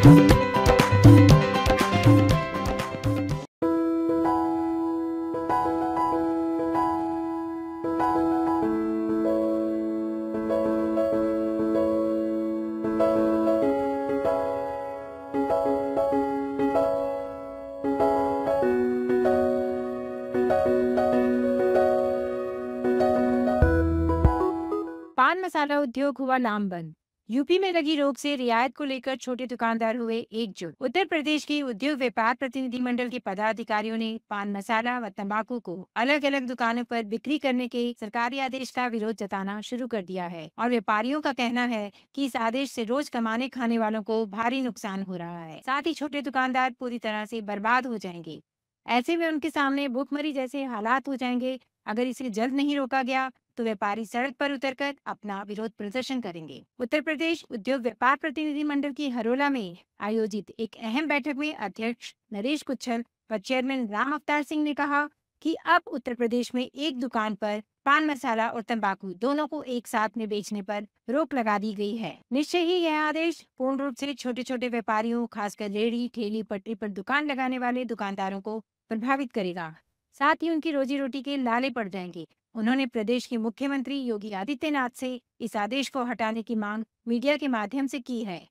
पान मसाला उद्योग हुआ लामबंद। यूपी में लगी रोक से रियायत को लेकर छोटे दुकानदार हुए एकजुट। उत्तर प्रदेश की उद्योग व्यापार प्रतिनिधिमंडल के पदाधिकारियों ने पान मसाला व तंबाकू को अलग अलग दुकानों पर बिक्री करने के सरकारी आदेश का विरोध जताना शुरू कर दिया है और व्यापारियों का कहना है कि इस आदेश से रोज कमाने खाने वालों को भारी नुकसान हो रहा है। साथ ही छोटे दुकानदार पूरी तरह से बर्बाद हो जाएंगे। ऐसे में उनके सामने भूखमरी जैसे हालात हो जाएंगे। अगर इसे जल्द नहीं रोका गया तो व्यापारी सड़क पर उतरकर अपना विरोध प्रदर्शन करेंगे। उत्तर प्रदेश उद्योग व्यापार प्रतिनिधिमंडल की हरोला में आयोजित एक अहम बैठक में अध्यक्ष नरेश कुच्छल व चेयरमैन राम अवतार सिंह ने कहा कि अब उत्तर प्रदेश में एक दुकान पर पान मसाला और तंबाकू दोनों को एक साथ में बेचने पर रोक लगा दी गई है। निश्चय ही यह आदेश पूर्ण रूप से छोटे छोटे व्यापारियों, खासकर रेहड़ी ठेली पटरी पर दुकान लगाने वाले दुकानदारों को प्रभावित करेगा। साथ ही उनकी रोजी रोटी के लाले पड़ जाएंगे। उन्होंने प्रदेश के मुख्यमंत्री योगी आदित्यनाथ से इस आदेश को हटाने की मांग मीडिया के माध्यम से की है।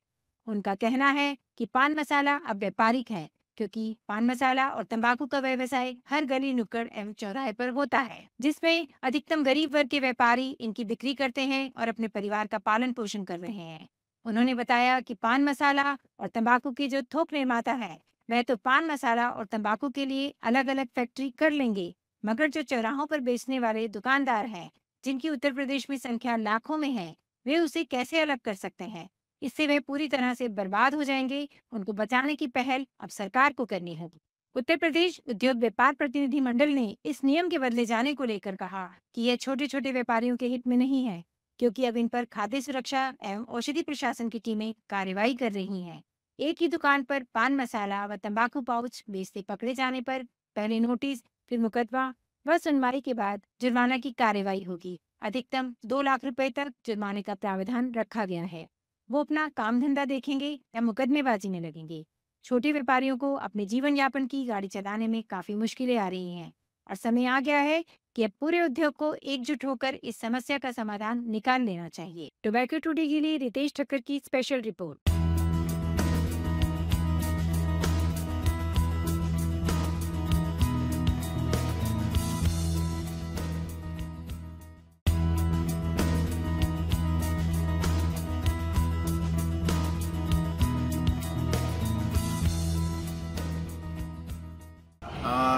उनका कहना है कि पान मसाला अब व्यापारिक है, क्योंकि पान मसाला और तंबाकू का व्यवसाय हर गली नुक्कड़ एवं चौराहे पर होता है, जिसमें अधिकतम गरीब वर्ग के व्यापारी इनकी बिक्री करते हैं और अपने परिवार का पालन पोषण कर रहे हैं। उन्होंने बताया कि पान मसाला और तंबाकू के जो थोक निर्माता है, वह तो पान मसाला और तंबाकू के लिए अलग अलग फैक्ट्री कर लेंगे, मगर जो चौराहों पर बेचने वाले दुकानदार हैं, जिनकी उत्तर प्रदेश में संख्या लाखों में है, वे उसे कैसे अलग कर सकते हैं? इससे वे पूरी तरह से बर्बाद हो जाएंगे। उनको बचाने की पहल अब सरकार को करनी होगी। उत्तर प्रदेश उद्योग व्यापार प्रतिनिधि मंडल ने इस नियम के बदले जाने को लेकर कहा कि यह छोटे छोटे व्यापारियों के हित में नहीं है, क्योंकि अब इन पर खाद्य सुरक्षा एवं औषधि प्रशासन की टीमें कार्रवाई कर रही हैं। एक ही दुकान पर पान मसाला व तंबाकू पाउच बेचते पकड़े जाने पर पहले नोटिस, फिर मुकदमा व सुनवाई के बाद जुर्माना की कार्रवाई होगी। अधिकतम 2 लाख रुपए तक जुर्माने का प्रावधान रखा गया है। वो अपना काम धंधा देखेंगे या मुकदमेबाजी में लगेंगे। छोटे व्यापारियों को अपने जीवन यापन की गाड़ी चलाने में काफी मुश्किलें आ रही हैं और समय आ गया है कि अब पूरे उद्योग को एकजुट होकर इस समस्या का समाधान निकाल लेना चाहिए। टोबैको टुडे के लिए रितेश ठक्कर की स्पेशल रिपोर्ट।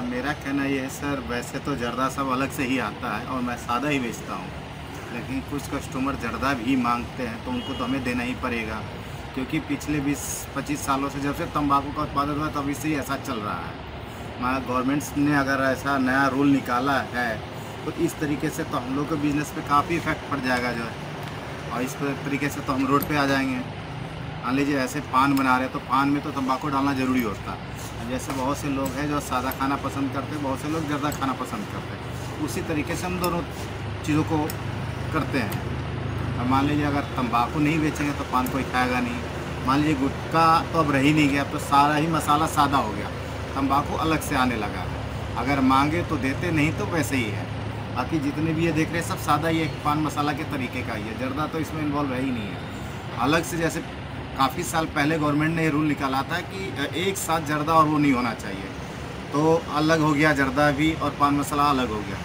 मेरा कहना ये है सर, वैसे तो जर्दा सब अलग से ही आता है और मैं सादा ही बेचता हूँ, लेकिन कुछ कस्टमर जर्दा भी मांगते हैं तो उनको तो हमें देना ही पड़ेगा, क्योंकि पिछले 20-25 सालों से जब से तंबाकू का उत्पादन हुआ तभी से ही ऐसा चल रहा है। हमारा गवर्नमेंट ने अगर ऐसा नया रूल निकाला है तो इस तरीके से तो हम लोग के बिज़नेस पे काफ़ी इफेक्ट पड़ जाएगा जो है, और इस तरीके से तो हम रोड पे आ जाएंगे। मान लीजिए ऐसे पान बना रहे हैं तो पान में तो तंबाकू डालना ज़रूरी होता है। जैसे बहुत से लोग हैं जो सादा खाना पसंद करते हैं, बहुत से लोग जर्दा खाना पसंद करते हैं, उसी तरीके से हम दोनों चीज़ों को करते हैं। और मान लीजिए अगर तंबाकू नहीं बेचेंगे तो पान कोई खाएगा नहीं। मान लीजिए गुटखा तो अब रह ही नहीं गया, तो सारा ही मसाला सादा हो गया, तंबाकू अलग से आने लगा है। अगर मांगे तो देते, नहीं तो वैसे ही है। बाकी जितने भी ये देख रहे हैं सब सादा ही एक पान मसाला के तरीके का ही है, जर्दा तो इसमें इन्वॉल्व है ही नहीं है। अलग से जैसे काफ़ी साल पहले गवर्नमेंट ने ये रूल निकाला था कि एक साथ जर्दा और वो नहीं होना चाहिए, तो अलग हो गया जर्दा भी और पान मसाला अलग हो गया।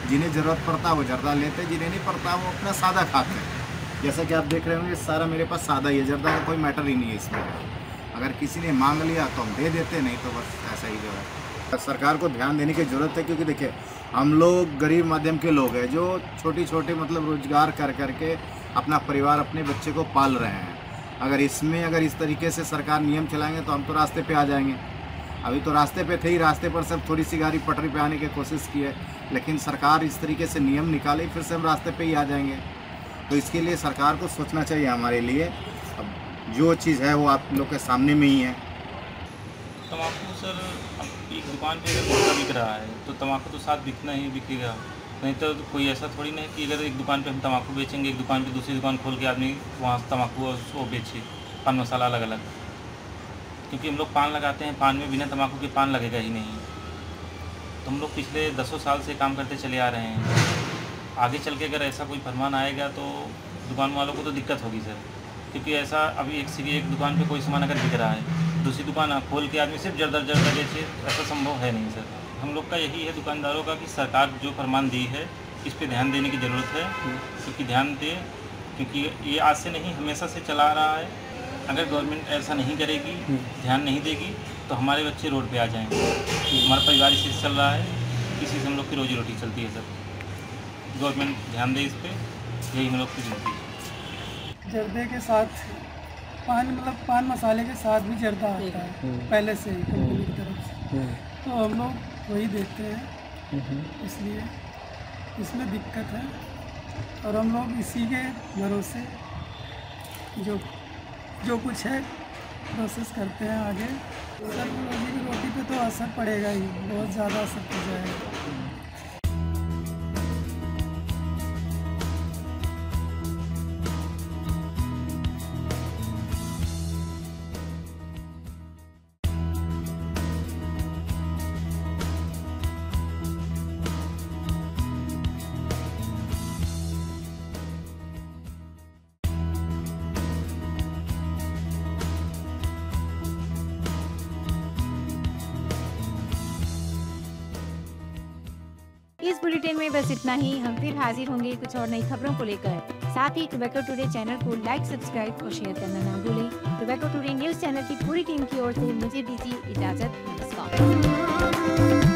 जिन्हें ज़रूरत पड़ता है वो जर्दा लेते हैं, जिन्हें नहीं पड़ता वो अपना सादा खाते हैं। जैसा कि आप देख रहे होंगे सारा मेरे पास सादा ही है, जर्दा का कोई मैटर ही नहीं है इसमें। अगर किसी ने मांग लिया तो हम दे देते, नहीं तो बस ऐसा ही जो है। सरकार को ध्यान देने की ज़रूरत है, क्योंकि देखिए हम लोग गरीब मध्यम के लोग हैं जो छोटी छोटी मतलब रोजगार कर करके अपना परिवार, अपने बच्चे को पाल रहे हैं। अगर इस तरीके से सरकार नियम चलाएंगे तो हम तो रास्ते पे आ जाएंगे। अभी तो रास्ते पे थे ही, रास्ते पर सब थोड़ी सी गाड़ी पटरी पे आने की कोशिश की है, लेकिन सरकार इस तरीके से नियम निकाले फिर से हम रास्ते पे ही आ जाएंगे। तो इसके लिए सरकार को सोचना चाहिए हमारे लिए। अब जो चीज़ है वो आप लोग के सामने में ही है। तम्बाकू सर, एक दुकान पे अगर गुटखा बिक रहा है तो तम्बाकू तो साथ बिकना ही बिकेगा, नहीं तो कोई ऐसा थोड़ी नहीं कि अगर एक दुकान पे हम तम्बाकू बेचेंगे, एक दुकान पे दूसरी दुकान खोल के आदमी वहाँ तम्बाकू वो बेचे, पान मसाला अलग अलग। क्योंकि हम लोग पान लगाते हैं, पान में बिना तम्बाकू के पान लगेगा ही नहीं। तो हम लोग पिछले 10 साल से काम करते चले आ रहे हैं। आगे चल के अगर ऐसा कोई फरमान आएगा तो दुकान वालों को तो दिक्कत होगी सर, क्योंकि ऐसा अभी एक दुकान पे कोई सामान अगर बिक रहा है, दूसरी दुकान खोल के आदमी सिर्फ जर्दा बेचे, ऐसा संभव है नहीं सर। हम लोग का यही है दुकानदारों का कि सरकार जो फरमान दी है इस पे ध्यान देने की ज़रूरत है, क्योंकि ध्यान दे, क्योंकि ये आज से नहीं हमेशा से चला रहा है। अगर गवर्नमेंट ऐसा नहीं करेगी, ध्यान नहीं देगी, तो हमारे बच्चे रोड पे आ जाएंगे। हमारा परिवार इसी से चल रहा है, इसी से हम लोग की रोजी रोटी चलती है सर। गवर्नमेंट ध्यान दे इस पर, यही हम लोग की विनती है। जर्दे के साथ पान मसाले के साथ भी जर्दा आता है पहले से ही कंपनी की तरफ से, तो हम लोग वही देते हैं, इसलिए इसमें दिक्कत है। और हम लोग इसी के भरोसे जो कुछ है प्रोसेस करते हैं आगे। सर रोजी की रोटी पे तो असर पड़ेगा ही, बहुत ज़्यादा असर पड़ जाएगा। इस बुलेटिन में बस इतना ही। हम फिर हाजिर होंगे कुछ और नई खबरों को लेकर। साथ ही टोबैको टुडे चैनल को लाइक, सब्सक्राइब और शेयर करना ना भूलें। टोबैको टुडे न्यूज चैनल की पूरी टीम की ओर से मुझे दीजिए इजाजत। नमस्कार।